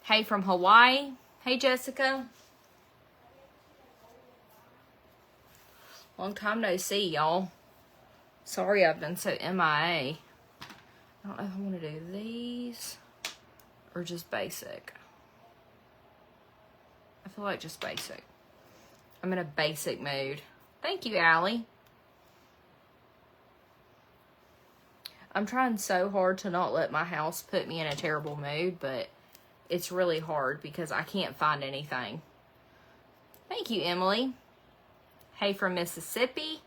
Hey from Hawaii. Hey, Jessica. Long time no see, y'all. Sorry I've been so MIA. I don't know if I want to do these or just basic. I feel like just basic. I'm in a basic mood. Thank you, Allie. I'm trying so hard to not let my house put me in a terrible mood, but it's really hard because I can't find anything. Thank you, Emily. Hey from Mississippi.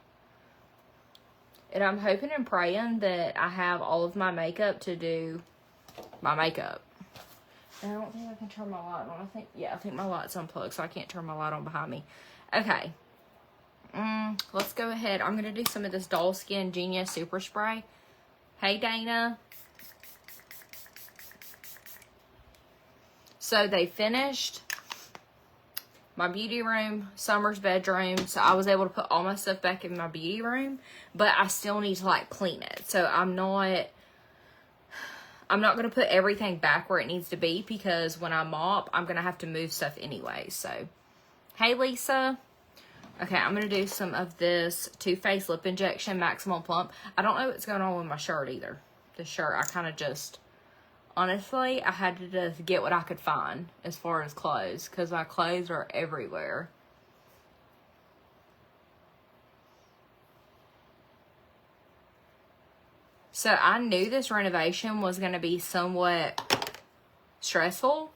And I'm hoping and praying that I have all of my makeup to do my makeup. And I don't think I can turn my light on. I think my light's unplugged, so I can't turn my light on behind me. Okay. Let's go ahead. I'm going to do some of this Doll Skin Genius Super Spray. Hey, Dana. So they finished my beauty room, Summer's bedroom. So I was able to put all my stuff back in my beauty room, but I still need to like clean it. So I'm not going to put everything back where it needs to be because when I mop, I'm going to have to move stuff anyway. So, hey, Lisa. Okay, I'm going to do some of this Too Faced Lip Injection Maximum Plump. I don't know what's going on with my shirt either. The shirt, I kind of just, honestly, I had to just get what I could find as far as clothes because my clothes are everywhere. So I knew this renovation was going to be somewhat stressful.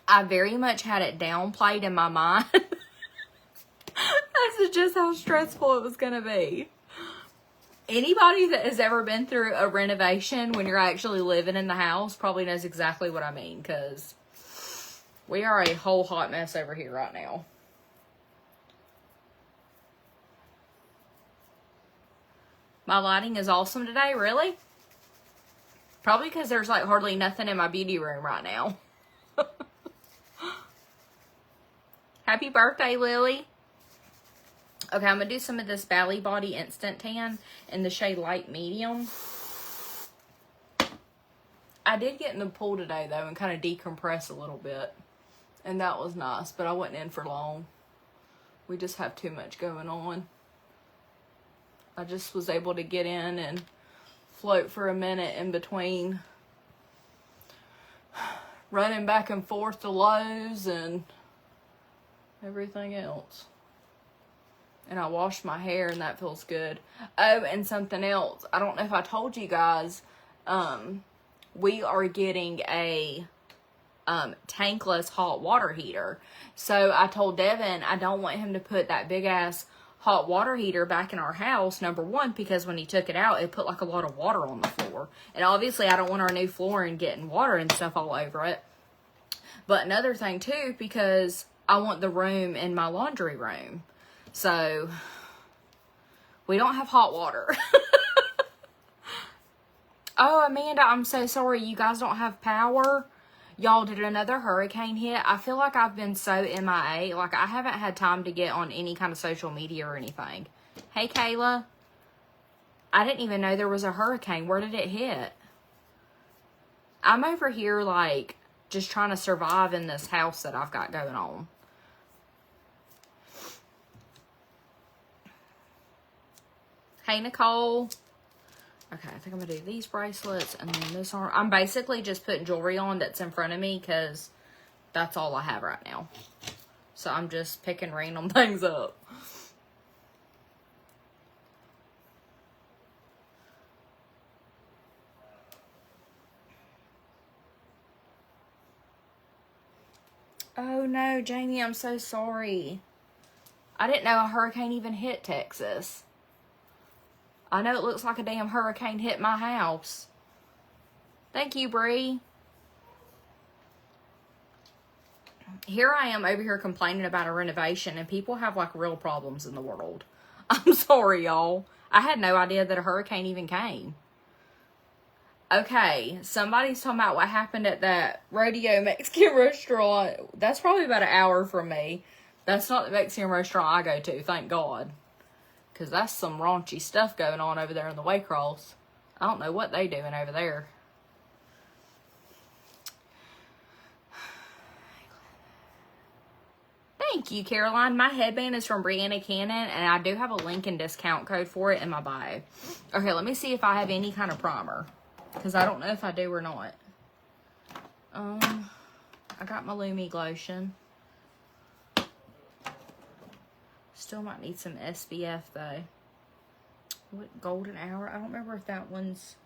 I very much had it downplayed in my mind. That's just how stressful it was going to be. Anybody that has ever been through a renovation when you're actually living in the house probably knows exactly what I mean, because we are a whole hot mess over here right now. My lighting is awesome today, really? Probably because there's like hardly nothing in my beauty room right now. Happy birthday, Lily. Okay, I'm going to do some of this Bali Body Instant Tan in the shade Light Medium. I did get in the pool today, though, and kind of decompress a little bit. And that was nice, but I wasn't in for long. We just have too much going on. I just was able to get in and float for a minute in between running back and forth to Lowe's and everything else. And I washed my hair, and that feels good. Oh, and something else. I don't know if I told you guys. We are getting a tankless hot water heater. So I told Devin I don't want him to put that big-ass hot water heater back in our house. Number one, because when he took it out, it put like a lot of water on the floor. And obviously, I don't want our new flooring getting water and stuff all over it. But another thing, too, because I want the room in my laundry room. So, we don't have hot water. Oh, Amanda, I'm so sorry. You guys don't have power. Y'all, did another hurricane hit? I feel like I've been so MIA. Like, I haven't had time to get on any kind of social media or anything. Hey, Kayla. I didn't even know there was a hurricane. Where did it hit? I'm over here, like, just trying to survive in this house that I've got going on. Hey, Nicole. Okay, I think I'm going to do these bracelets and then this arm. I'm basically just putting jewelry on that's in front of me because that's all I have right now. So I'm just picking random things up. Oh no, Jamie, I'm so sorry. I didn't know a hurricane even hit Texas. I know it looks like a damn hurricane hit my house. Thank you, Bree. Here I am over here complaining about a renovation, and people have like real problems in the world. I'm sorry, y'all. I had no idea that a hurricane even came. Okay, somebody's talking about what happened at that Rodeo Mexican restaurant. That's probably about an hour from me. That's not the Mexican restaurant I go to, thank God. Because that's some raunchy stuff going on over there in the Waycross. I don't know what they doing over there. Thank you, Caroline. My headband is from Brianna Cannon, and I do have a link and discount code for it in my bio. Okay, let me see if I have any kind of primer, because I don't know if I do or not. I got my Lumi Glotion. Still might need some SPF, though. What, Golden Hour? I don't remember if that one's...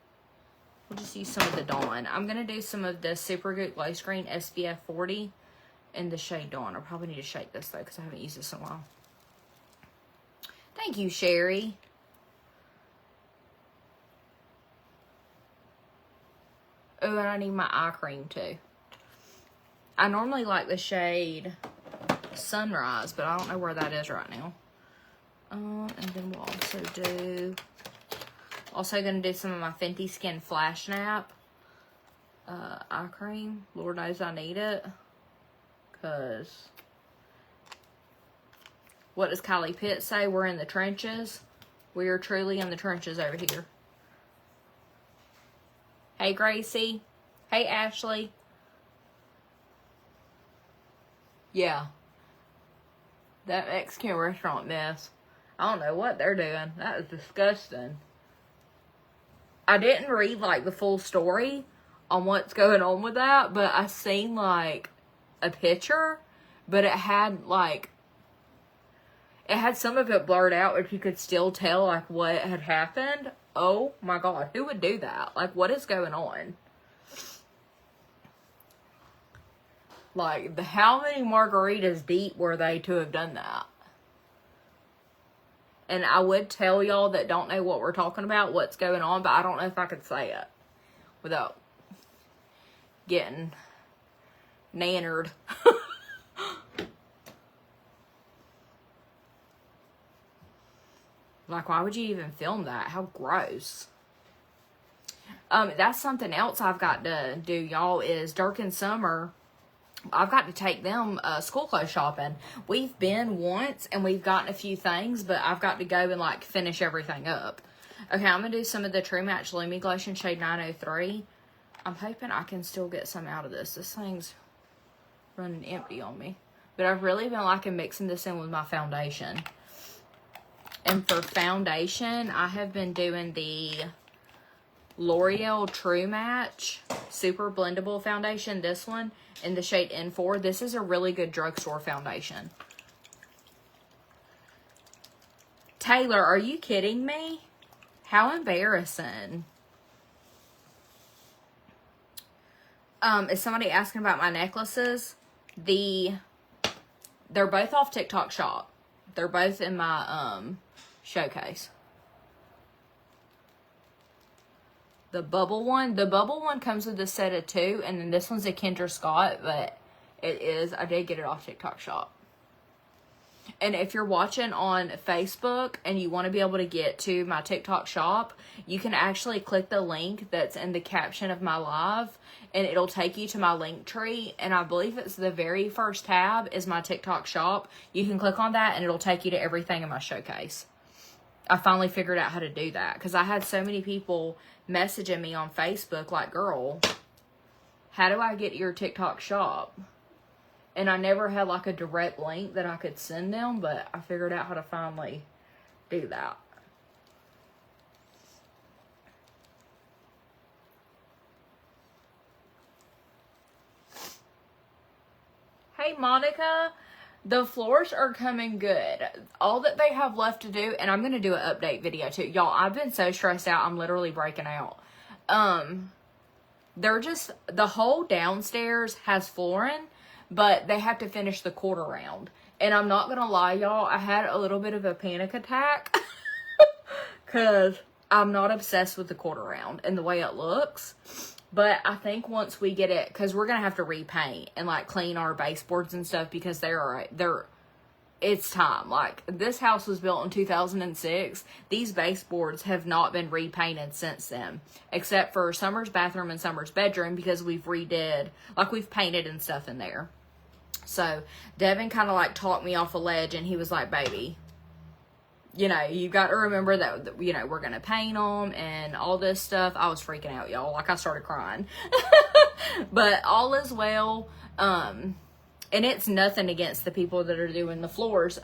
We'll just use some of the Dawn. I'm going to do some of the Supergoop Glow Screen SPF 40 in the shade Dawn. I probably need to shake this, though, because I haven't used this in a while. Thank you, Sherry. Oh, and I need my eye cream, too. I normally like the shade Sunrise, but I don't know where that is right now. And then we'll also going to do some of my Fenty Skin Flash Nap eye cream. Lord knows I need it. Because what does Kylie Pitt say? We're in the trenches. We are truly in the trenches over here. Hey, Gracie. Hey, Ashley. Yeah. That Mexican restaurant mess. I don't know what they're doing. That is disgusting. I didn't read, like, the full story on what's going on with that, but I seen, like, a picture, but it had, like, it had some of it blurred out, but you could still tell, like, what had happened. Oh, my God. Who would do that? Like, what is going on? Like, how many margaritas deep were they to have done that? And I would tell y'all that don't know what we're talking about, what's going on, but I don't know if I could say it without getting nannered. Like, why would you even film that? How gross. That's something else I've got to do, y'all, is Durkin Summer. I've got to take them school clothes shopping. We've been once, and we've gotten a few things, but I've got to go and, like, finish everything up. Okay, I'm going to do some of the True Match Lumi Glotion shade 903. I'm hoping I can still get some out of this. This thing's running empty on me. But I've really been liking mixing this in with my foundation. And for foundation, I have been doing the L'Oreal True Match Super Blendable Foundation. This one in the shade N4. This is a really good drugstore foundation. Taylor, are you kidding me? How embarrassing. Is somebody asking about my necklaces? They're both off TikTok Shop. They're both in my showcase. The bubble one comes with a set of 2, and then this one's a Kendra Scott, but I did get it off TikTok Shop. And if you're watching on Facebook and you want to be able to get to my TikTok Shop, you can actually click the link that's in the caption of my live, and it'll take you to my link tree, and I believe it's the very first tab is my TikTok Shop. You can click on that, and it'll take you to everything in my showcase. I finally figured out how to do that, because I had so many people messaging me on Facebook like, girl, how do I get to your TikTok Shop? And I never had like a direct link that I could send them, but I figured out how to finally do that. Hey, Monica. The floors are coming good. All that they have left to do, and I'm going to do an update video too. Y'all, I've been so stressed out. I'm literally breaking out. They're just, the whole downstairs has flooring, but they have to finish the quarter round. And I'm not going to lie, y'all, I had a little bit of a panic attack because I'm not obsessed with the quarter round and the way it looks. But I think once we get it, because we're going to have to repaint and, like, clean our baseboards and stuff because it's time. Like, this house was built in 2006. These baseboards have not been repainted since then. Except for Summer's bathroom and Summer's bedroom because we've painted and stuff in there. So, Devin kind of, like, talked me off a ledge and he was like, baby, you know, you got to remember that, you know, we're going to paint them and all this stuff. I was freaking out, y'all. Like, I started crying. But all is well. And it's nothing against the people that are doing the floors.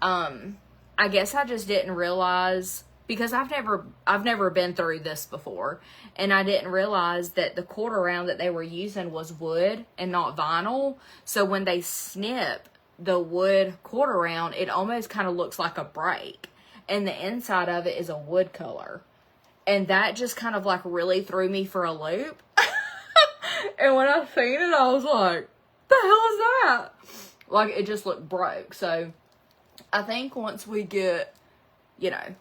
I guess I just didn't realize, because I've never been through this before, and I didn't realize that the quarter round that they were using was wood and not vinyl. So when they snip the wood quarter round, it almost kind of looks like a break, and the inside of it is a wood color. And that just kind of like really threw me for a loop. And when I seen it, I was like, the hell is that? Like, it just looked broke. So I think once we get, you know,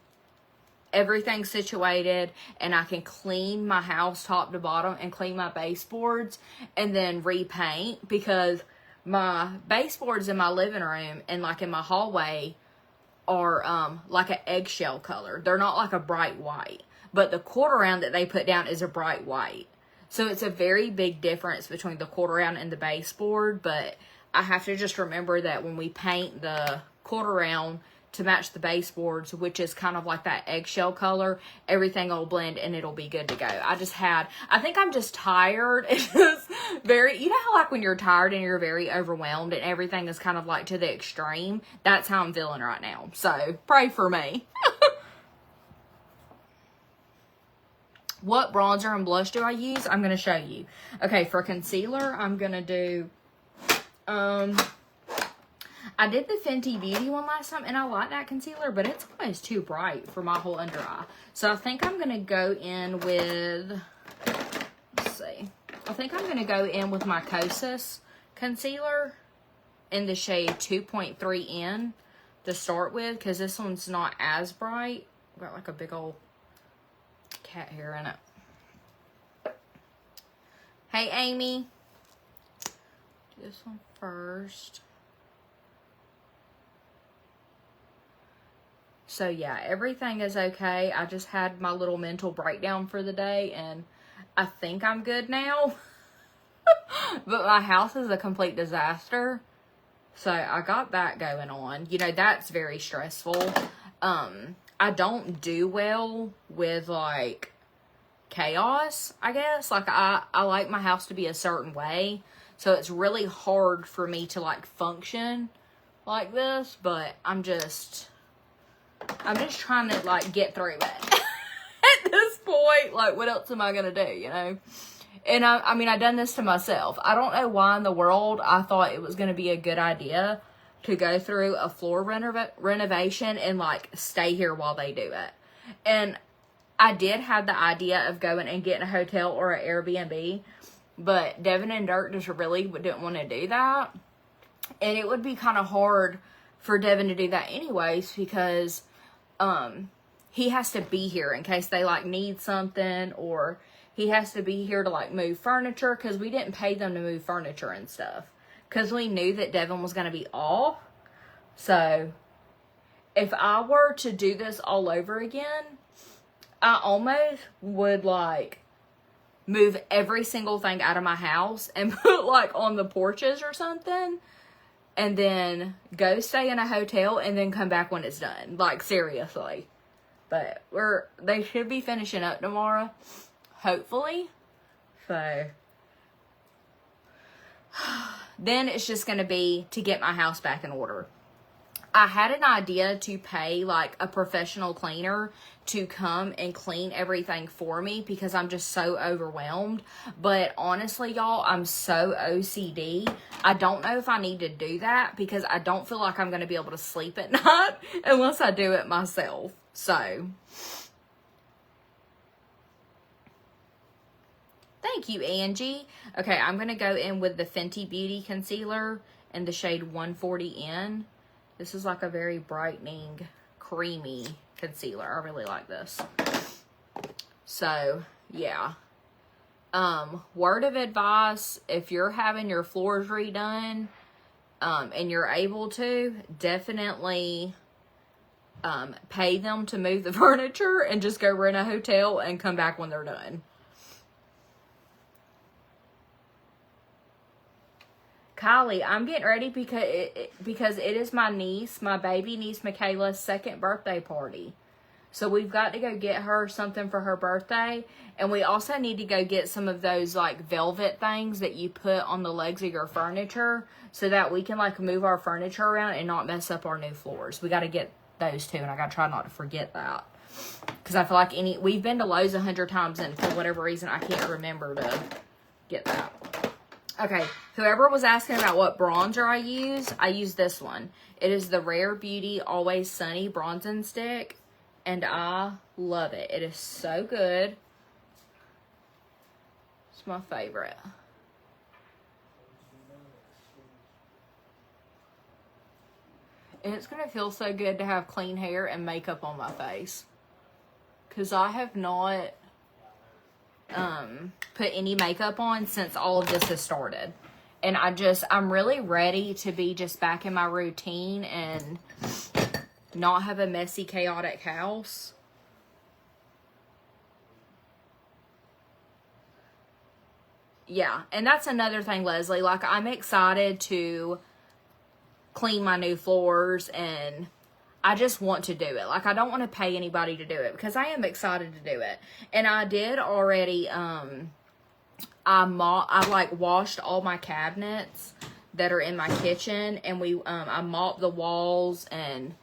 everything situated and I can clean my house top to bottom and clean my baseboards and then repaint, because my baseboards in my living room and like in my hallway are like an eggshell color. They're not like a bright white, but the quarter round that they put down is a bright white. So it's a very big difference between the quarter round and the baseboard. But I have to just remember that when we paint the quarter round to match the baseboards, which is kind of like that eggshell color, everything will blend and it'll be good to go. I think I'm just tired. It's just very, you know how like when you're tired and you're very overwhelmed and everything is kind of like to the extreme? That's how I'm feeling right now. So pray for me. What bronzer and blush do I use? I'm going to show you. Okay, for concealer, I'm going to do, I did the Fenty Beauty one last time, and I like that concealer, but it's almost too bright for my whole under eye. So I think I'm going to go in with, let's see. I think I'm going to go in with my Kosas concealer in the shade 2.3N to start with, because this one's not as bright. Got like a big old cat hair in it. Hey, Amy. Do this one first. So yeah, everything is okay. I just had my little mental breakdown for the day, and I think I'm good now. But my house is a complete disaster. So I got that going on. You know, that's very stressful. I don't do well with like chaos, I guess. Like I like my house to be a certain way. So it's really hard for me to like function like this, but I'm just trying to like get through it. At this point, like what else am I going to do, you know? And I mean, I done this to myself. I don't know why in the world I thought it was going to be a good idea to go through a floor renovation and like stay here while they do it. And I did have the idea of going and getting a hotel or an Airbnb, but Devin and Dirk just really didn't want to do that. And it would be kind of hard for Devin to do that anyways, because he has to be here in case they like need something, or he has to be here to like move furniture, because we didn't pay them to move furniture and stuff, because we knew that Devin was going to be off. So if I were to do this all over again, I almost would like move every single thing out of my house and put like on the porches or something, and then go stay in a hotel and then come back when it's done. Like seriously. But they should be finishing up tomorrow, hopefully. So then it's just going to be to get my house back in order. I had an idea to pay like a professional cleaner to come and clean everything for me, because I'm just so overwhelmed. But honestly, y'all, I'm so OCD. I don't know if I need to do that, because I don't feel like I'm going to be able to sleep at night unless I do it myself. So thank you, Angie. Okay, I'm going to go in with the Fenty Beauty concealer in the shade 140N. This is like a very brightening, creamy concealer. I really like this. So, yeah. Word of advice, if you're having your floors redone, and you're able to, definitely pay them to move the furniture and just go rent a hotel and come back when they're done. Kylie, I'm getting ready because it is my baby niece Michaela's second birthday party. So we've got to go get her something for her birthday. And we also need to go get some of those like velvet things that you put on the legs of your furniture so that we can like move our furniture around and not mess up our new floors. We got to get those too, and I got to try not to forget that. Because I feel like we've been to Lowe's 100 times and for whatever reason I can't remember to get that. Okay, whoever was asking about what bronzer I use this one. It is the Rare Beauty Always Sunny Bronzing Stick. And I love it. It is so good. It's my favorite. And it's going to feel so good to have clean hair and makeup on my face. Because I have not put any makeup on since all of this has started. And I'm really ready to be just back in my routine and not have a messy, chaotic house. Yeah, and that's another thing, Leslie. Like, I'm excited to clean my new floors, and I just want to do it. Like, I don't want to pay anybody to do it because I am excited to do it. And I did already, I like washed all my cabinets that are in my kitchen, and I mopped the walls and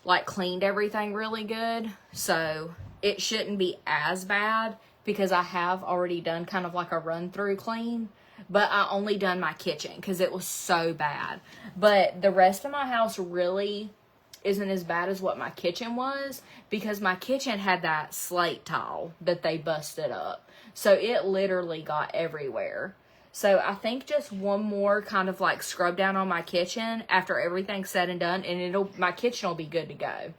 like cleaned everything really good. So it shouldn't be as bad because I have already done kind of like a run through clean, but I only done my kitchen because it was so bad. But the rest of my house really isn't as bad as what my kitchen was because my kitchen had that slate tile that they busted up. So it literally got everywhere. So I think just one more kind of like scrub down on my kitchen after everything's said and done, and my kitchen will be good to go.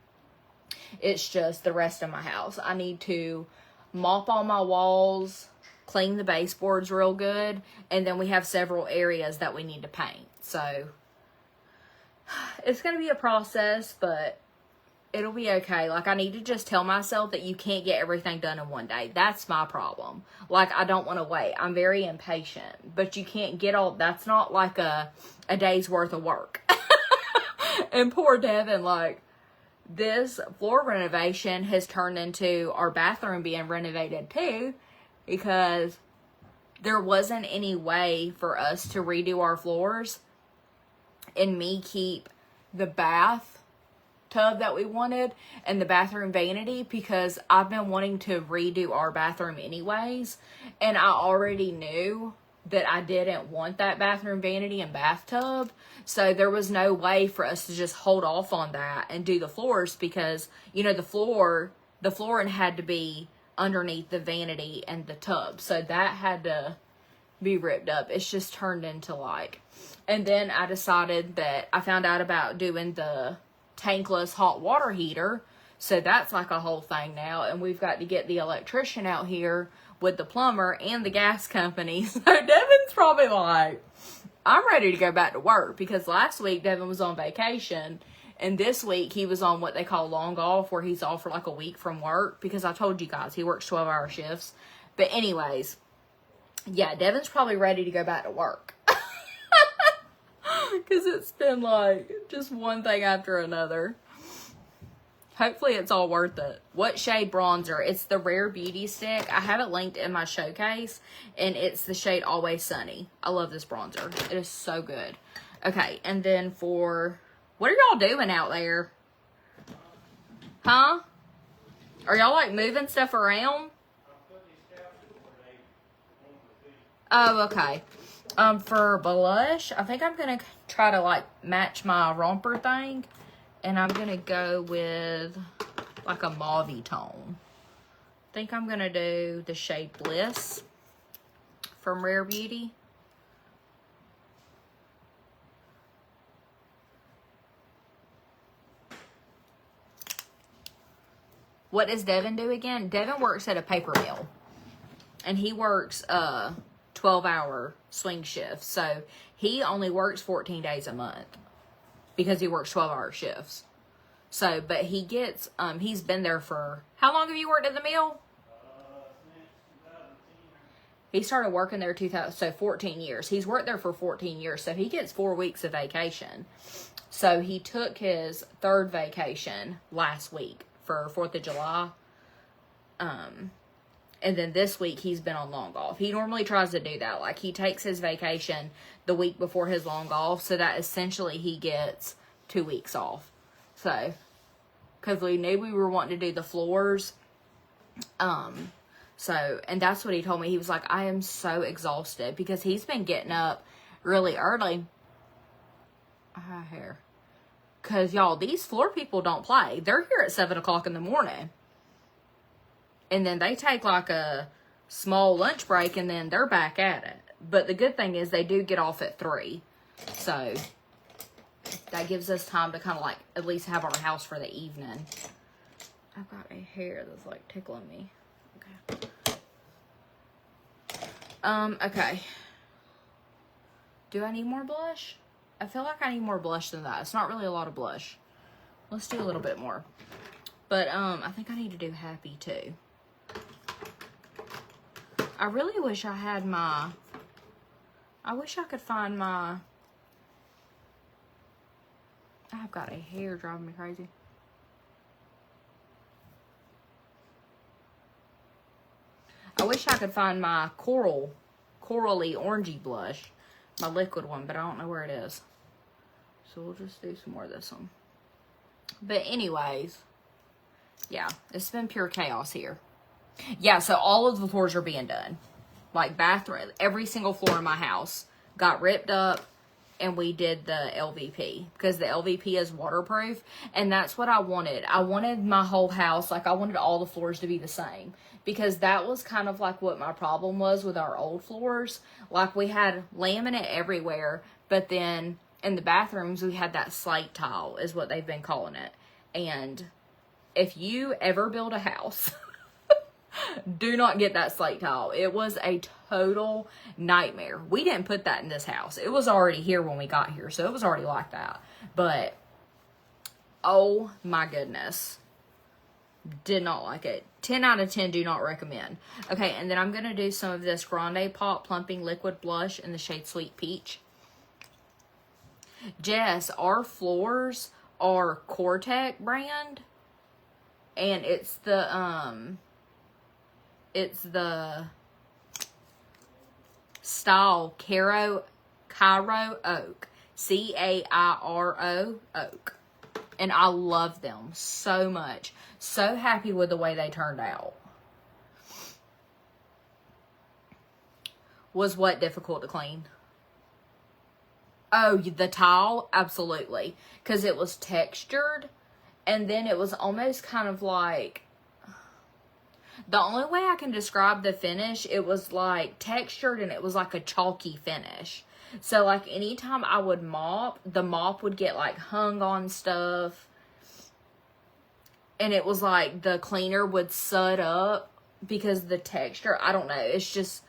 It's just the rest of my house. I need to mop all my walls, clean the baseboards real good, and then we have several areas that we need to paint. So it's going to be a process, but it'll be okay. Like, I need to just tell myself that you can't get everything done in one day. That's my problem. Like, I don't want to wait. I'm very impatient. But you can't get that's not like a day's worth of work. And poor Devin, like, this floor renovation has turned into our bathroom being renovated too. Because there wasn't any way for us to redo our floors and me keep the bath tub that we wanted and the bathroom vanity, because I've been wanting to redo our bathroom anyways, and I already knew that I didn't want that bathroom vanity and bathtub, so there was no way for us to just hold off on that and do the floors, because the flooring had to be underneath the vanity and the tub, so that had to be ripped up. It's just turned into like, and then I decided that I found out about doing the tankless hot water heater, so that's like a whole thing now, and we've got to get the electrician out here with the plumber and the gas company. So Devin's probably like, I'm ready to go back to work, because last week Devin was on vacation, and this week he was on what they call long off, where he's off for like a week from work, because I told you guys he works 12-hour shifts. But anyways, yeah, Devin's probably ready to go back to work. Because it's been like just one thing after another. Hopefully it's all worth it. What shade bronzer? It's the Rare Beauty stick. I have it linked in my showcase, and it's the shade Always Sunny. I love this bronzer. It is so good. Okay, and then what are y'all doing out there? Huh? Are y'all like moving stuff around? Oh, okay. For blush, I think I'm going to try to like match my romper thing. And I'm going to go with like a mauve tone. I think I'm going to do the shade Bliss from Rare Beauty. What does Devin do again? Devin works at a paper mill. And he works 12-hour swing shifts. So he only works 14 days a month because he works 12-hour shifts. So, but he gets, he's been there for, how long have you worked at the mill? He started working there 14 years. He's worked there for 14 years. So he gets 4 weeks of vacation. So he took his third vacation last week for 4th of July. And then this week he's been on long golf. He normally tries to do that. Like, he takes his vacation the week before his long golf, so that essentially he gets 2 weeks off. So, because we knew we were wanting to do the floors. So, and that's what he told me. He was like, I am so exhausted, because he's been getting up really early. Here. Because, y'all, these floor people don't play. They're here at 7 o'clock in the morning. And then they take like a small lunch break, and then they're back at it. But the good thing is they do get off at 3. So that gives us time to kind of like at least have our house for the evening. I've got a hair that's like tickling me. Okay. Okay. Do I need more blush? I feel like I need more blush than that. It's not really a lot of blush. Let's do a little bit more. But I think I need to do Happy too. I really wish I had my, I wish I could find my, I've got a hair driving me crazy. I wish I could find my corally orangey blush, my liquid one, but I don't know where it is. So we'll just do some more of this one. But anyways, yeah, it's been pure chaos here. Yeah, so all of the floors are being done. Like bathroom, every single floor in my house got ripped up, and we did the LVP. Because the LVP is waterproof, and that's what I wanted. I wanted my whole house, like I wanted all the floors to be the same. Because that was kind of like what my problem was with our old floors. Like we had laminate everywhere, but then in the bathrooms we had that slate tile, is what they've been calling it. And if you ever build a house... do not get that slate tile. It was a total nightmare. We didn't put that in this house. It was already here when we got here, so it was already like that. But, oh my goodness. Did not like it. 10 out of 10 do not recommend. Okay, and then I'm going to do some of this Grande Pop Plumping Liquid Blush in the shade Sweet Peach. Jess, our floors are Cortec brand. And it's the style Cairo Oak. Cairo Oak. And I love them so much. So happy with the way they turned out. Was what difficult to clean? Oh, the tile? Absolutely. Because it was textured. And then it was almost kind of like... The only way I can describe the finish, it was like textured and it was like a chalky finish. So like anytime I would mop, the mop would get like hung on stuff. And it was like the cleaner would sud up because the texture, I don't know. It's just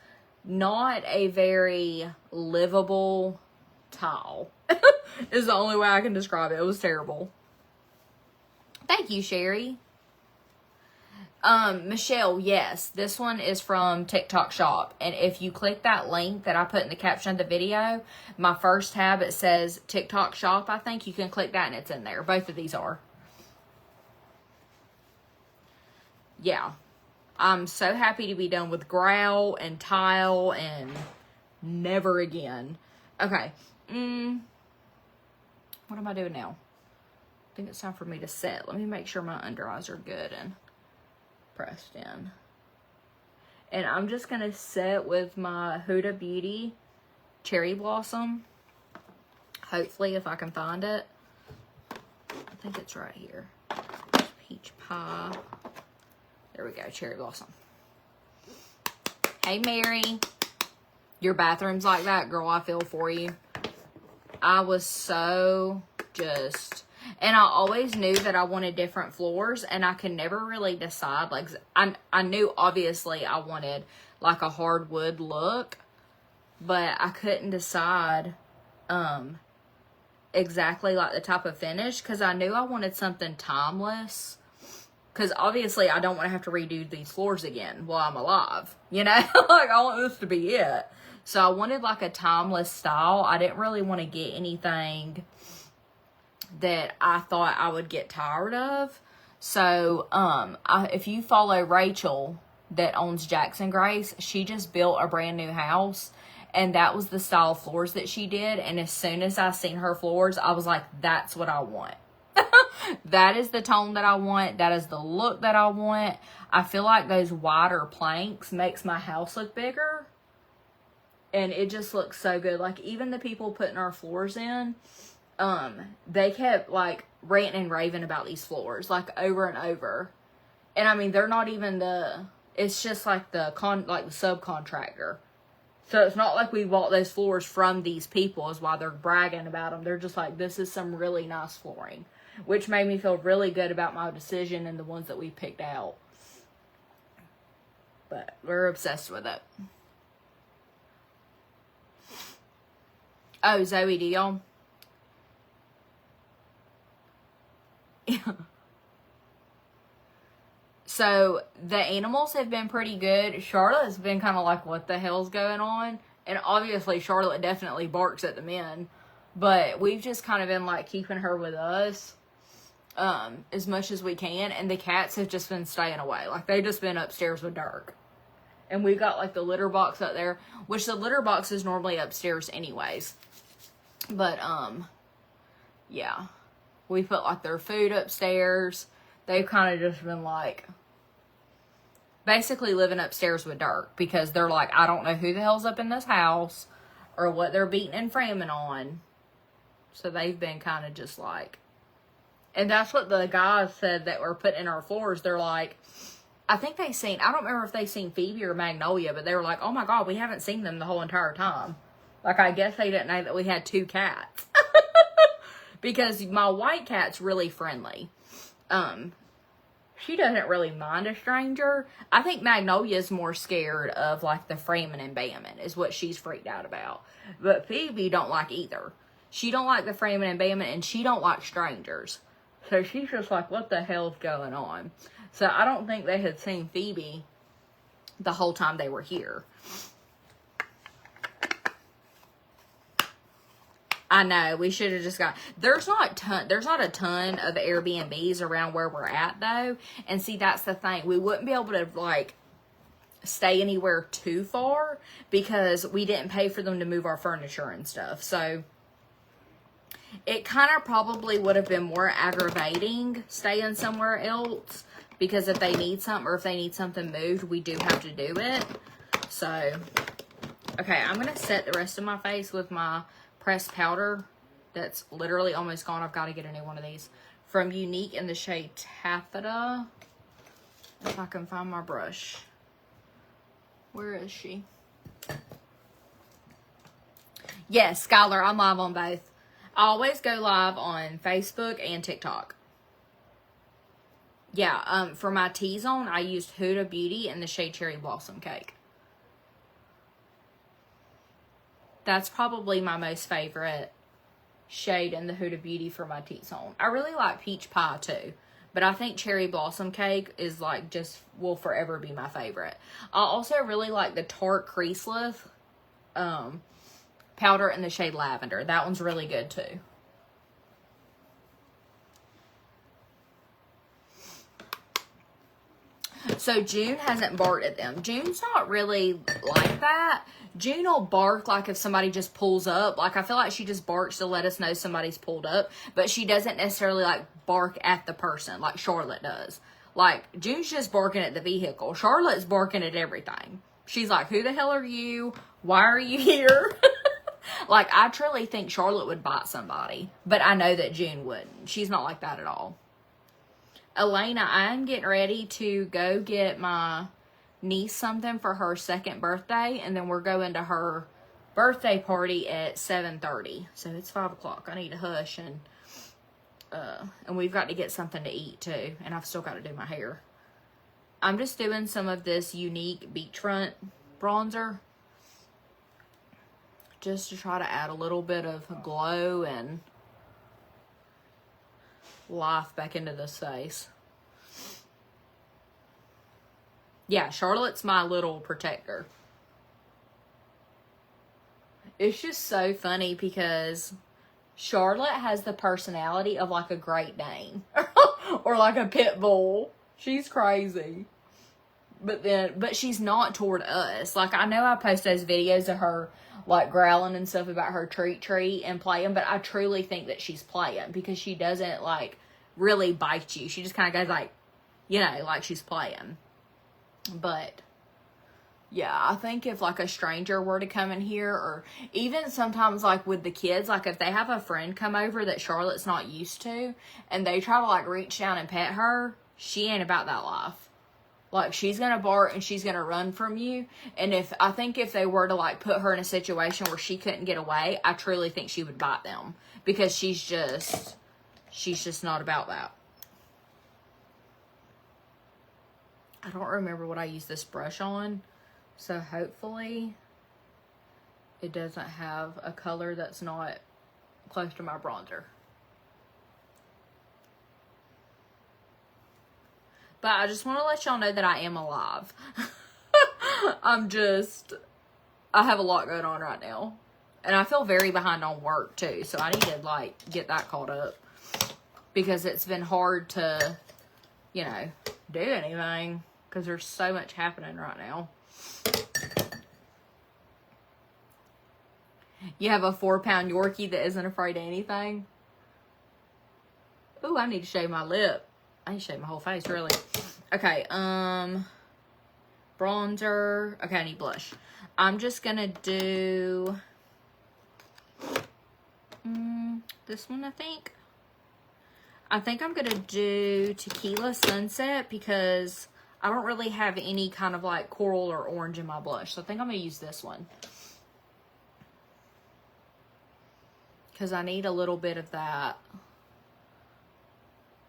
not a very livable tile. Is the only way I can describe it. It was terrible. Thank you, Sherry. Michelle, yes, this one is from TikTok Shop. And if you click that link that I put in the caption of the video, my first tab, it says TikTok Shop, I think. You can click that and it's in there. Both of these are. Yeah. I'm so happy to be done with growl and tile and never again. Okay. What am I doing now? I think it's time for me to set. Let me make sure my under eyes are good and pressed in. And I'm just going to set with my Huda Beauty Cherry Blossom. Hopefully, if I can find it. I think it's right here. Peach Pie. There we go, Cherry Blossom. Hey, Mary. Your bathroom's like that, girl. I feel for you. I was so just... And I always knew that I wanted different floors, and I could never really decide. Like, I knew, obviously, I wanted, like, a hardwood look, but I couldn't decide exactly, like, the type of finish, because I knew I wanted something timeless, because, obviously, I don't want to have to redo these floors again while I'm alive, you know? Like, I want this to be it. So, I wanted, like, a timeless style. I didn't really want to get anything that I thought I would get tired of. So, if you follow Rachel that owns Jackson Grace, she just built a brand new house, and that was the style of floors that she did. And as soon as I seen her floors, I was like, that's what I want. That is the tone that I want. That is the look that I want. I feel like those wider planks makes my house look bigger. And it just looks so good. Like, even the people putting our floors in, they kept, like, ranting and raving about these floors, like, over and over. And, I mean, they're not even it's just, like, the subcontractor. So, it's not like we bought those floors from these people is why they're bragging about them. They're just like, this is some really nice flooring. Which made me feel really good about my decision and the ones that we picked out. But we're obsessed with it. Oh, Zoe, do y'all? So, the animals have been pretty good. Charlotte's been kind of like, what the hell's going on? And obviously, Charlotte definitely barks at the men. But we've just kind of been, like, keeping her with us. As much as we can, and the cats have just been staying away. Like, they've just been upstairs with Dirk. And we've got, like, the litter box up there, which the litter box is normally upstairs anyways. But, yeah. We put, like, their food upstairs. They've kind of just been, like, basically living upstairs with Dirk, because they're like, I don't know who the hell's up in this house, or what they're beating and framing on. So they've been kind of just, like, and that's what the guys said that were putting in our floors. They're like, I think I don't remember if they seen Phoebe or Magnolia, but they were like, oh my God, we haven't seen them the whole entire time. Like, I guess they didn't know that we had 2 cats. Because my white cat's really friendly. She doesn't really mind a stranger. I think Magnolia's more scared of, like, the framing and bamming is what she's freaked out about. But Phoebe don't like either. She don't like the framing and bamming, and she don't like strangers. So she's just like, what the hell's going on? So I don't think they had seen Phoebe the whole time they were here. I know, we should have just got... There's not a ton of Airbnbs around where we're at, though. And see, that's the thing. We wouldn't be able to, like, stay anywhere too far because we didn't pay for them to move our furniture and stuff. So it kind of probably would have been more aggravating staying somewhere else, because if they need something, or if they need something moved, we do have to do it. So, okay, I'm going to set the rest of my face with my pressed powder that's literally almost gone. I've got to get a new one of these. From Younique in the shade Taffeta. If I can find my brush. Where is she? Yes, Skylar, I'm live on both. I always go live on Facebook and TikTok. Yeah, for my T-zone, I used Huda Beauty in the shade Cherry Blossom Cake. That's probably my most favorite shade in the Huda Beauty for my T-zone. I really like Peach Pie too, but I think Cherry Blossom Cake is like just will forever be my favorite. I also really like the Tarte Creaseless powder in the shade Lavender. That one's really good too. So June hasn't barked at them. June's not really like that. June will bark like if somebody just pulls up. Like, I feel like she just barks to let us know somebody's pulled up. But she doesn't necessarily, like, bark at the person like Charlotte does. Like, June's just barking at the vehicle. Charlotte's barking at everything. She's like, who the hell are you? Why are you here? Like, I truly think Charlotte would bite somebody. But I know that June wouldn't. She's not like that at all. Elena, I'm getting ready to go get my niece something for her 2nd birthday, and then we're going to her birthday party at 7:30. So it's 5 o'clock. I need to hush, and we've got to get something to eat too, and I've still got to do my hair. I'm just doing some of this Younique Beachfront bronzer just to try to add a little bit of glow and life back into this face. Yeah, Charlotte's my little protector. It's just so funny because Charlotte has the personality of like a Great Dane. or like a pit bull. She's crazy. But she's not toward us. Like, I know I post those videos of her, like, growling and stuff about her treat and playing, but I truly think that she's playing because she doesn't, like, really bite you. She just kind of goes, like, you know, like she's playing. But, yeah, I think if, like, a stranger were to come in here, or even sometimes, like, with the kids, like, if they have a friend come over that Charlotte's not used to, and they try to, like, reach down and pet her, she ain't about that life. Like, she's gonna bark and she's gonna run from you. And I think if they were to, like, put her in a situation where she couldn't get away, I truly think she would bite them. Because she's just not about that. I don't remember what I used this brush on. So, hopefully, it doesn't have a color that's not close to my bronzer. But I just want to let y'all know that I am alive. I have a lot going on right now. And I feel very behind on work too. So I need to, like, get that caught up. Because it's been hard to, you know, do anything. Because there's so much happening right now. You have a 4-pound Yorkie that isn't afraid of anything. Ooh, I need to shave my lip. I need to shave my whole face, really. Okay, bronzer. Okay, I need blush. I'm just gonna do this one, I think. I think I'm gonna do Tequila Sunset because I don't really have any kind of like coral or orange in my blush. So I think I'm gonna use this one. Because I need a little bit of that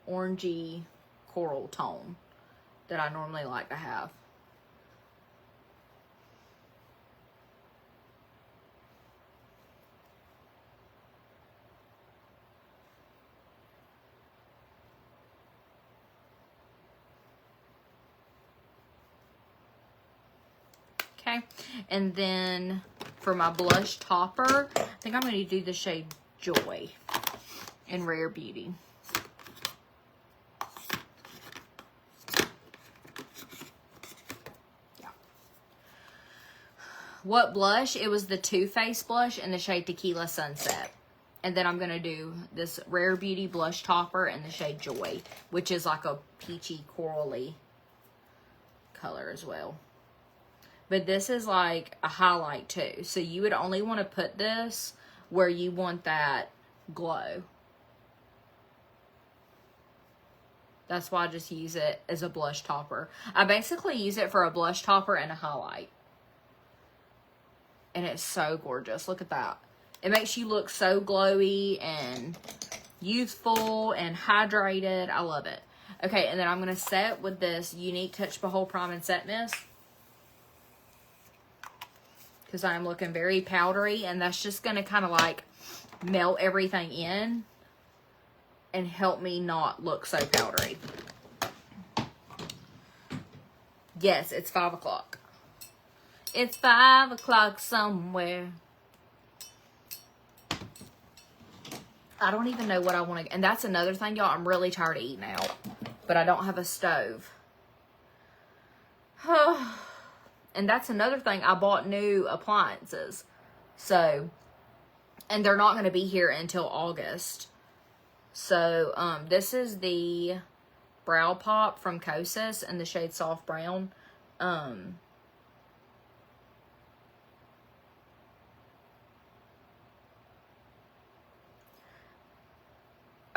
orangey coral tone that I normally like to have. Okay, and then for my blush topper, I think I'm going to do the shade Joy in Rare Beauty. What blush? It was the Too Faced blush in the shade Tequila Sunset. And then I'm going to do this Rare Beauty blush topper in the shade Joy, which is like a peachy corally color as well. But this is like a highlight too. So you would only want to put this where you want that glow. That's why I just use it as a blush topper. I basically use it for a blush topper and a highlight. And it's so gorgeous. Look at that. It makes you look so glowy and youthful and hydrated. I love it. Okay, and then I'm going to set with this Unique Touch Behold Prime and Set Mist. Because I'm looking very powdery. And that's just going to kind of like melt everything in. And help me not look so powdery. Yes, it's 5 o'clock. It's 5 o'clock somewhere. I don't even know what I want to... And that's another thing, y'all. I'm really tired of eating out. But I don't have a stove. And that's another thing. I bought new appliances. So... And they're not going to be here until August. So, this is the Brow Pop from Kosas in the shade Soft Brown.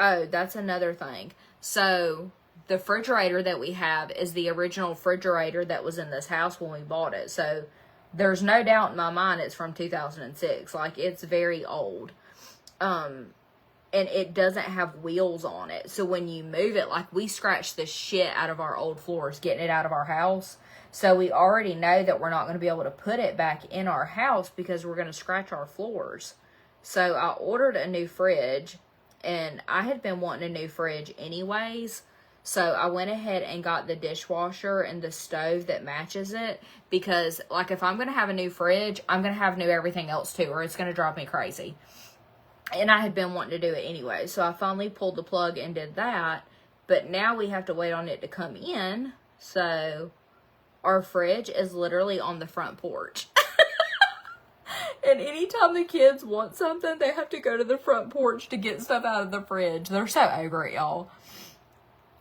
Oh, that's another thing. So, the refrigerator that we have is the original refrigerator that was in this house when we bought it. So, there's no doubt in my mind it's from 2006. Like, it's very old. And it doesn't have wheels on it. So when you move it, like we scratched the shit out of our old floors getting it out of our house. So we already know that we're not going to be able to put it back in our house because we're going to scratch our floors. So I ordered a new fridge, and I had been wanting a new fridge anyways. So I went ahead and got the dishwasher and the stove that matches it. Because like if I'm going to have a new fridge, I'm going to have new everything else too, or it's going to drive me crazy. And I had been wanting to do it anyway. So I finally pulled the plug and did that. But now we have to wait on it to come in. So our fridge is literally on the front porch. And anytime the kids want something, they have to go to the front porch to get stuff out of the fridge. They're so over it, y'all.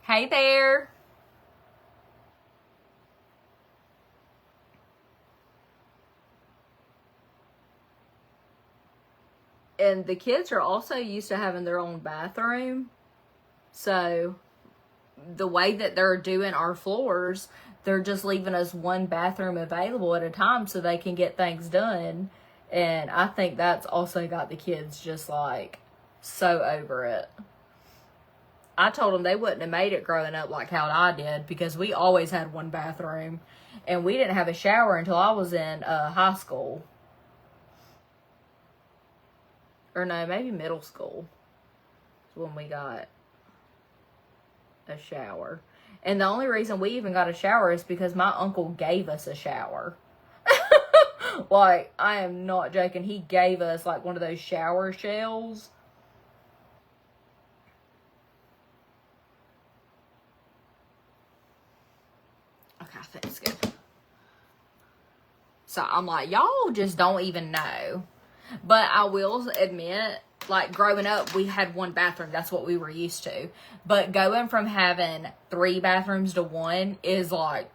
Hey there. And the kids are also used to having their own bathroom. So the way that they're doing our floors, they're just leaving us one bathroom available at a time so they can get things done. And I think that's also got the kids just like so over it. I told them they wouldn't have made it growing up like how I did, because we always had one bathroom and we didn't have a shower until I was in high school. Or no, maybe middle school is when we got a shower. And the only reason we even got a shower is because my uncle gave us a shower. Like, I am not joking. He gave us like one of those shower shells. Okay, I think it's good. So I'm like, y'all just don't even know. But I will admit, like, growing up, we had one bathroom. That's what we were used to. But going from having 3 bathrooms to 1 is, like,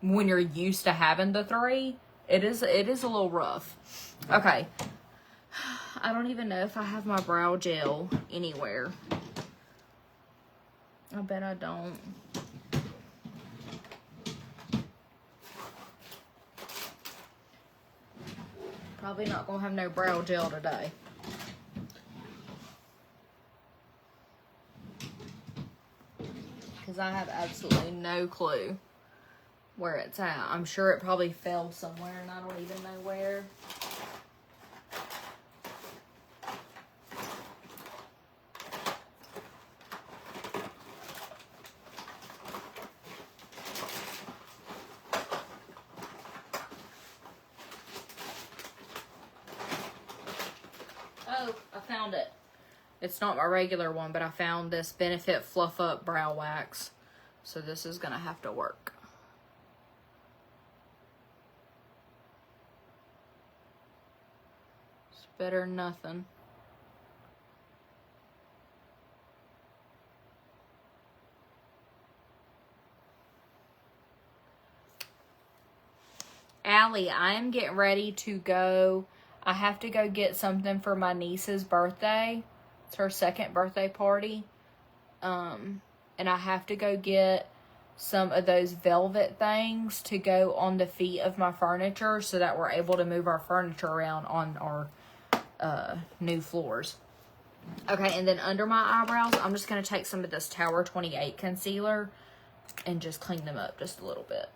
when you're used to having the 3, it is a little rough. Okay. I don't even know if I have my brow gel anywhere. I bet I don't. Probably not gonna have no brow gel today. Because I have absolutely no clue where it's at. I'm sure it probably fell somewhere and I don't even know where. Oh, I found it. It's not my regular one, but I found this Benefit Fluff Up Brow Wax. So this is going to have to work. It's better than nothing. Allie, I am getting ready to go. I have to go get something for my niece's birthday. It's her 2nd birthday party. And I have to go get some of those velvet things to go on the feet of my furniture so that we're able to move our furniture around on our new floors. Okay, and then under my eyebrows, I'm just going to take some of this Tower 28 concealer and just clean them up just a little bit.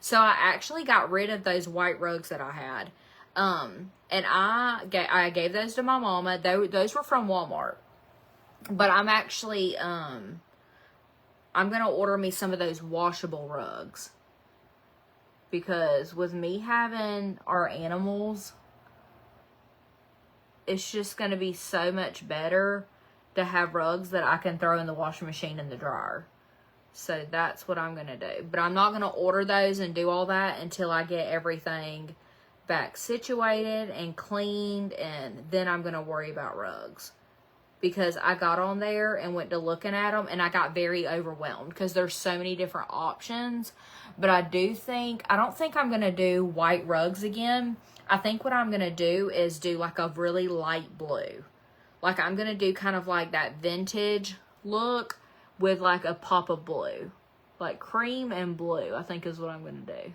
So I actually got rid of those white rugs that I had. And I gave those to my mama. Those were from Walmart. But I'm actually, I'm going to order me some of those washable rugs. Because with me having our animals, it's just going to be so much better to have rugs that I can throw in the washing machine and the dryer. So that's what I'm going to do. But I'm not going to order those and do all that until I get everything back situated and cleaned. And then I'm going to worry about rugs. Because I got on there and went to looking at them. And I got very overwhelmed. Because there's so many different options. But I don't think I'm going to do white rugs again. I think what I'm going to do is do like a really light blue. Like I'm going to do kind of like that vintage look. With like a pop of blue. Like cream and blue, I think is what I'm going to do.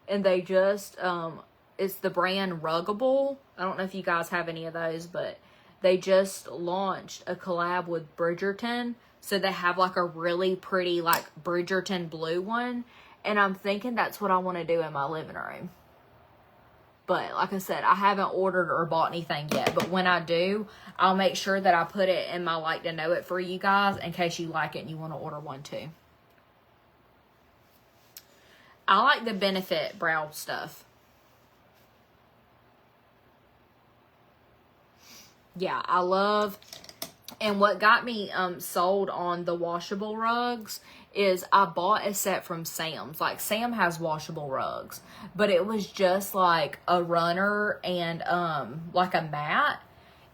And they just, it's the brand Ruggable. I don't know if you guys have any of those, but they just launched a collab with Bridgerton. So they have like a really pretty like Bridgerton blue one. And I'm thinking that's what I want to do in my living room. But like I said, I haven't ordered or bought anything yet. But when I do, I'll make sure that I put it in my like to know it for you guys in case you like it and you want to order one too. I like the Benefit brow stuff. Yeah, I love, and what got me sold on the washable rugs is I bought a set from Sam's. Like, Sam has washable rugs, but it was just like a runner and like a mat,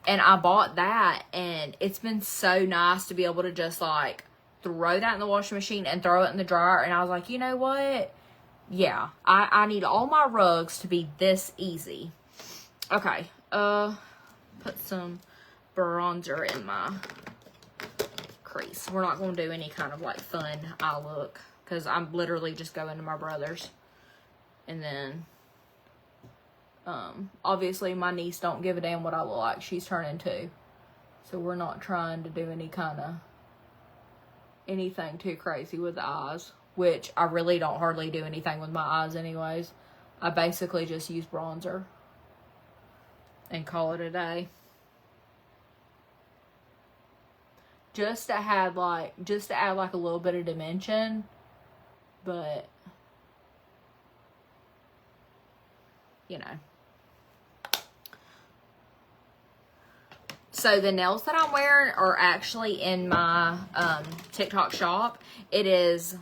and I bought that, and it's been so nice to be able to just like throw that in the washing machine and throw it in the dryer. And I was like, you know what? Yeah, I need all my rugs to be this easy. Okay, put some bronzer in my crease. We're not going to do any kind of like fun eye look because I'm literally just going to my brother's. And then obviously my niece don't give a damn what I look like. She's turning 2, so we're not trying to do any kind of anything too crazy with the eyes, which I really don't hardly do anything with my eyes anyways. I basically just use bronzer and call it a day. Just to add like a little bit of dimension, but you know. So the nails that I'm wearing are actually in my TikTok shop. It is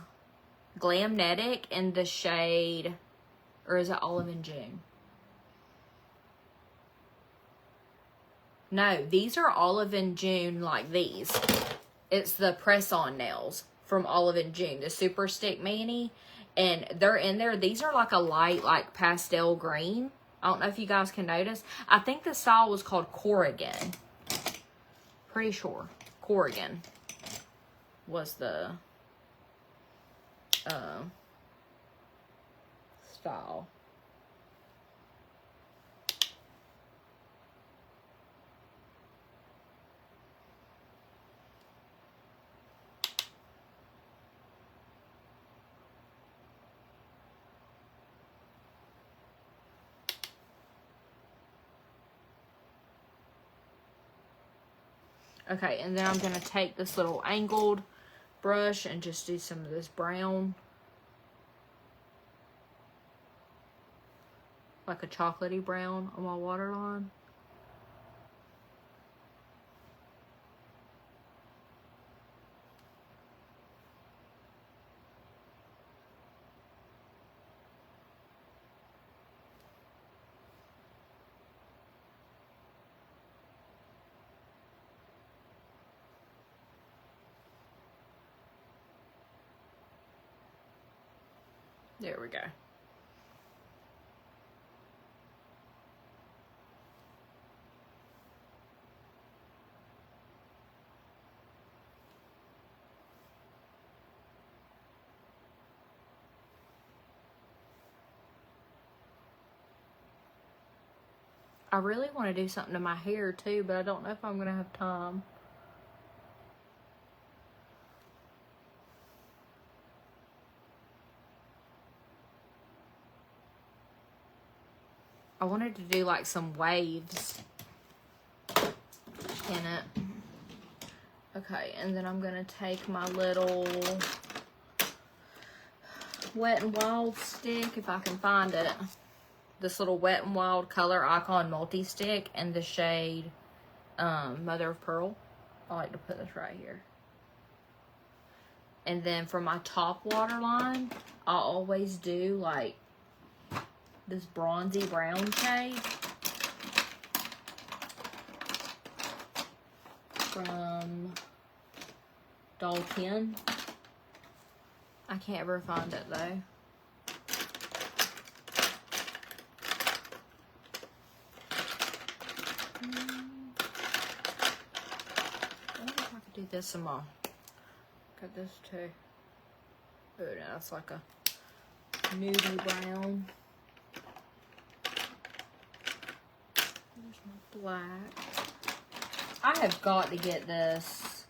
Glamnetic in the shade, or is it Olive and June? No, these are Olive and June like these. It's the press-on nails from Olive and June, the Super Stick Mani. And they're in there. These are like a light, like pastel green. I don't know if you guys can notice. I think the style was called Corrigan. Pretty sure Corrigan was the style. Okay, and then I'm going to take this little angled brush and just do some of this brown. Like a chocolatey brown on my waterline. There we go. I really want to do something to my hair too, but I don't know if I'm going to have time. I wanted to do like some waves in it. Okay, and then I'm going to take my little Wet n Wild stick, if I can find it. This little Wet n Wild Color Icon Multi-Stick in the shade Mother of Pearl. I like to put this right here. And then for my top waterline, I always do like this bronzy brown shade from Doll 10. I can't ever find it though. I wonder if I could do this some more. Got this too. Oh, no, that's like a nudie brown. There's my black. I have got to get this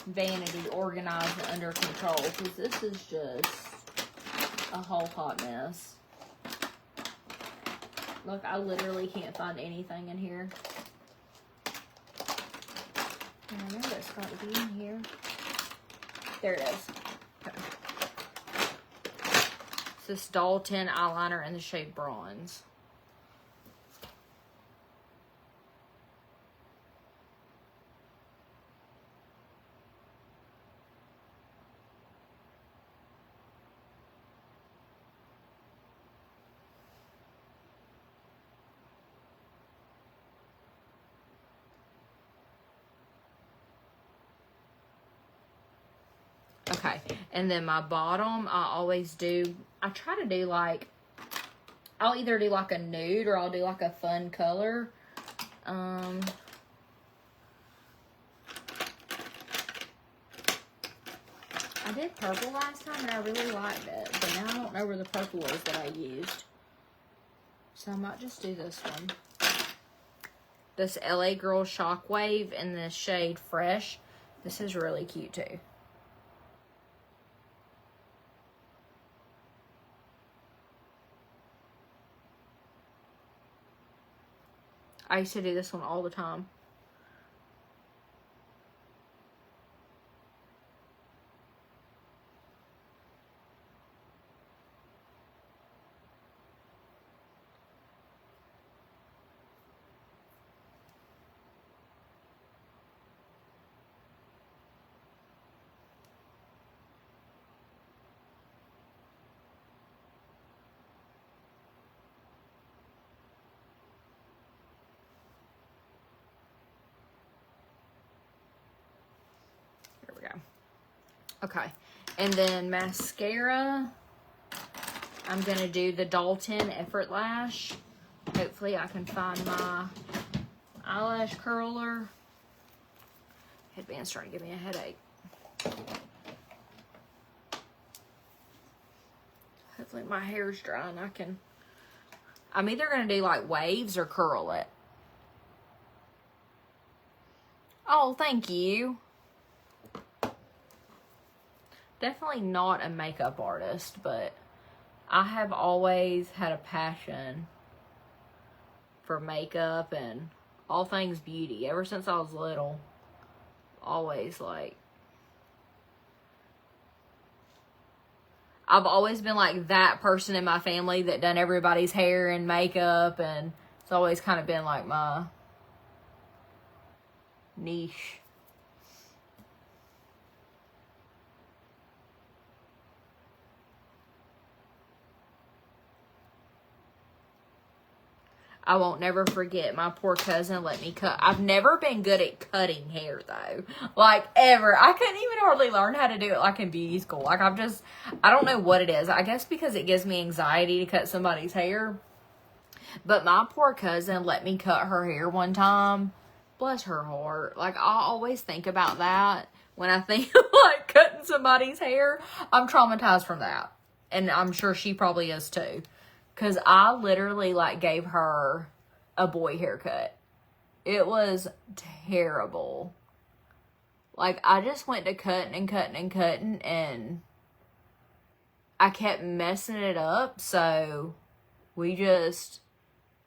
vanity organized and under control because this is just a whole hot mess. Look, I literally can't find anything in here. And I know it's got to be in here. There it is. Okay. It's this Dalton eyeliner in the shade Bronze. Okay, and then my bottom, I try to do like, I'll either do like a nude or I'll do like a fun color. I did purple last time and I really liked it, but now I don't know where the purple is that I used. So I might just do this one. This LA Girl Shockwave in the shade Fresh. This is really cute too. I used to do this one all the time. Okay, and then mascara, I'm going to do the Dalton Effort Lash. Hopefully I can find my eyelash curler. Headband's starting to give me a headache. Hopefully my hair's dry and I'm either going to do like waves or curl it. Oh, thank you. Definitely not a makeup artist, but I have always had a passion for makeup and all things beauty. Ever since I was little, always like, I've always been like that person in my family that done everybody's hair and makeup, and it's always kind of been like my niche. I won't never forget my poor cousin let me cut. I've never been good at cutting hair though. Like ever. I couldn't even hardly learn how to do it like in beauty school. Like I don't know what it is. I guess because it gives me anxiety to cut somebody's hair. But my poor cousin let me cut her hair one time. Bless her heart. Like I always think about that when I think of like cutting somebody's hair. I'm traumatized from that. And I'm sure she probably is too. Because I literally, like, gave her a boy haircut. It was terrible. Like, I just went to cutting and cutting and cutting, and I kept messing it up, so we just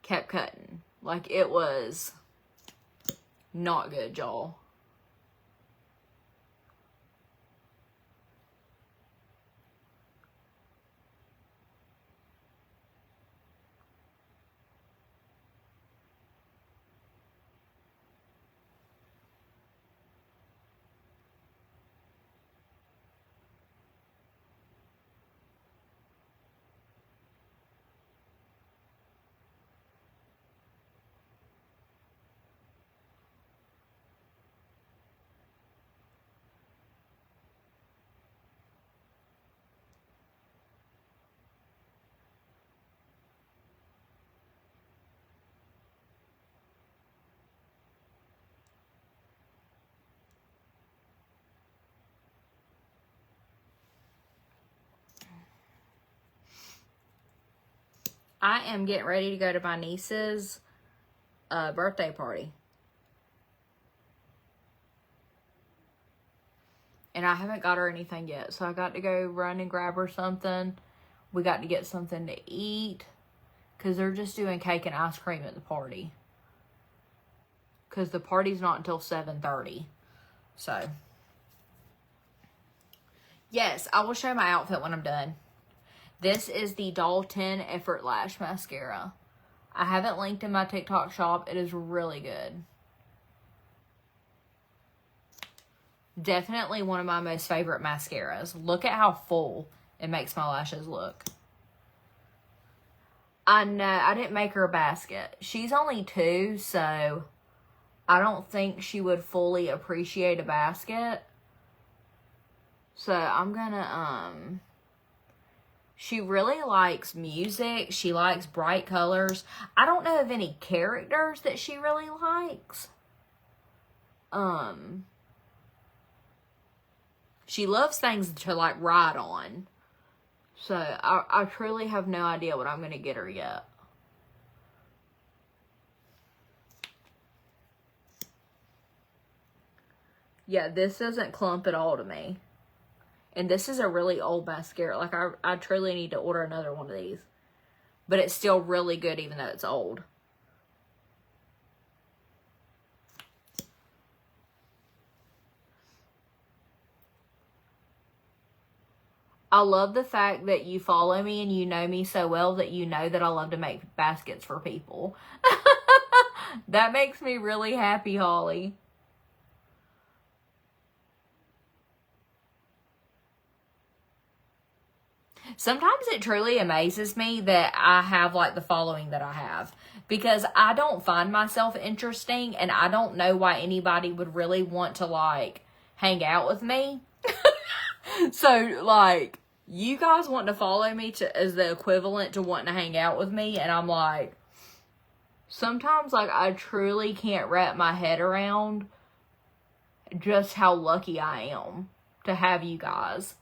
kept cutting. Like, it was not good, y'all. I am getting ready to go to my niece's birthday party. And I haven't got her anything yet. So I got to go run and grab her something. We got to get something to eat. Because they're just doing cake and ice cream at the party. Because the party's not until 7:30. So. Yes, I will show my outfit when I'm done. This is the Doll 10 Effort Lash Mascara. I haven't linked in my TikTok shop. It is really good. Definitely one of my most favorite mascaras. Look at how full it makes my lashes look. I know, I didn't make her a basket. She's only 2, so I don't think she would fully appreciate a basket. So I'm gonna, she really likes music. She likes bright colors. I don't know of any characters that she really likes. She loves things to like ride on. So I truly have no idea what I'm going to get her yet. Yeah, this doesn't clump at all to me. And this is a really old mascara. Like, I truly need to order another one of these. But it's still really good even though it's old. I love the fact that you follow me and you know me so well that you know that I love to make baskets for people. That makes me really happy, Holly. Sometimes it truly amazes me that I have like the following that I have, because I don't find myself interesting and I don't know why anybody would really want to like hang out with me. So like, you guys want to follow me as the equivalent to wanting to hang out with me, and I'm like, sometimes like I truly can't wrap my head around just how lucky I am to have you guys,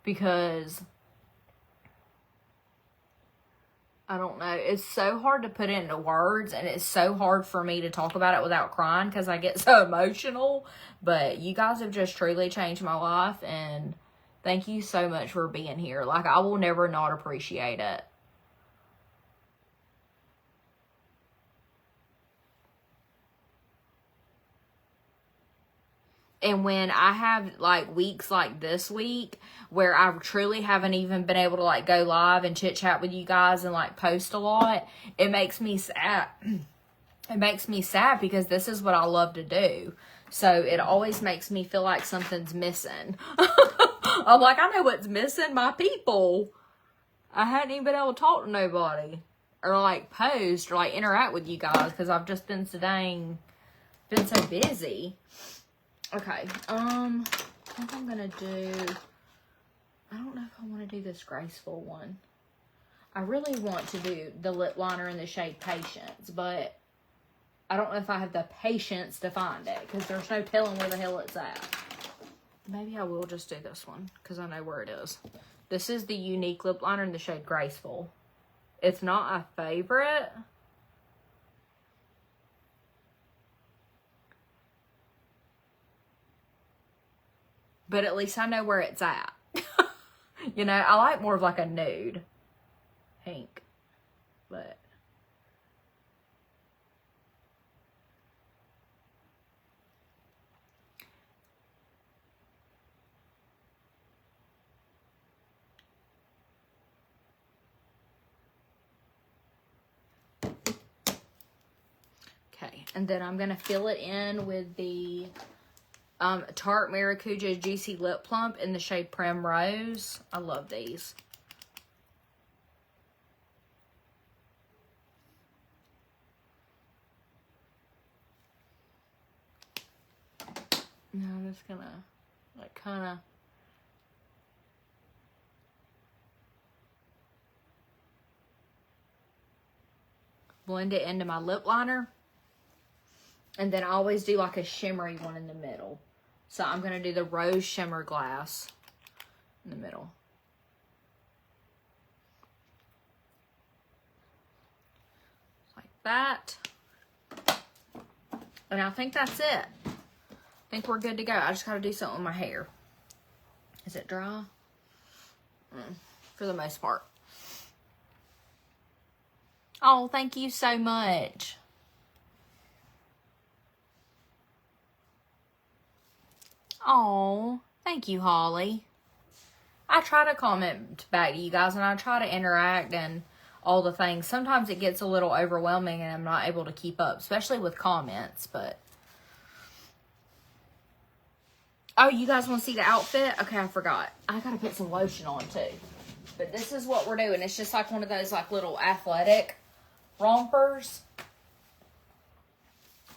because I don't know. It's so hard to put into words, and it's so hard for me to talk about it without crying because I get so emotional. But you guys have just truly changed my life, and thank you so much for being here. Like, I will never not appreciate it. And when I have like weeks like this week where I truly haven't even been able to like go live and chit chat with you guys and like post a lot, it makes me sad. It makes me sad because this is what I love to do. So it always makes me feel like something's missing. I'm like, I know what's missing, my people. I hadn't even been able to talk to nobody or like post or like interact with you guys because I've just been so busy. Okay, I think I'm gonna do, I don't know if I want to do this graceful one. I really want to do the lip liner in the shade Patience, but I don't know if I have the patience to find it because there's no telling where the hell it's at. Maybe I will just do this one because I know where it is. This is the Unique lip liner in the shade Graceful. It's not a favorite. But at least I know where it's at. You know, I like more of like a nude pink. But okay, and then I'm going to fill it in with the Tarte Maracuja Juicy Lip Plump in the shade Primrose. I love these. Now I'm just going to like kind of blend it into my lip liner. And then I always do like a shimmery one in the middle. So I'm going to do the Rose Shimmer Glass in the middle. Like that. And I think that's it. I think we're good to go. I just got to do something with my hair. Is it dry? For the most part. Oh, thank you so much. Oh, thank you, Holly. I try to comment back to you guys, and I try to interact and all the things. Sometimes it gets a little overwhelming and I'm not able to keep up, especially with comments, but... Oh, you guys want to see the outfit? Okay, I forgot. I gotta put some lotion on too. But this is what we're doing. It's just like one of those like little athletic rompers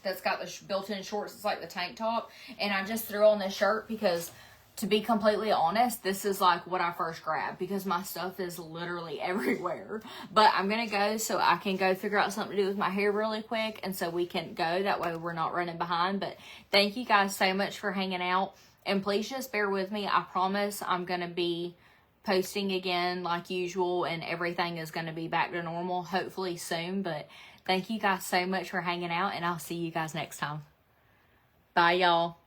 that's got the built-in shorts. It's like the tank top. And I just threw on this shirt because, to be completely honest, this is like what I first grabbed because my stuff is literally everywhere. But I'm going to go so I can go figure out something to do with my hair really quick, and so we can go. That way we're not running behind. But thank you guys so much for hanging out. And please just bear with me. I promise I'm going to be posting again like usual, and everything is going to be back to normal hopefully soon. But thank you guys so much for hanging out, and I'll see you guys next time. Bye, y'all.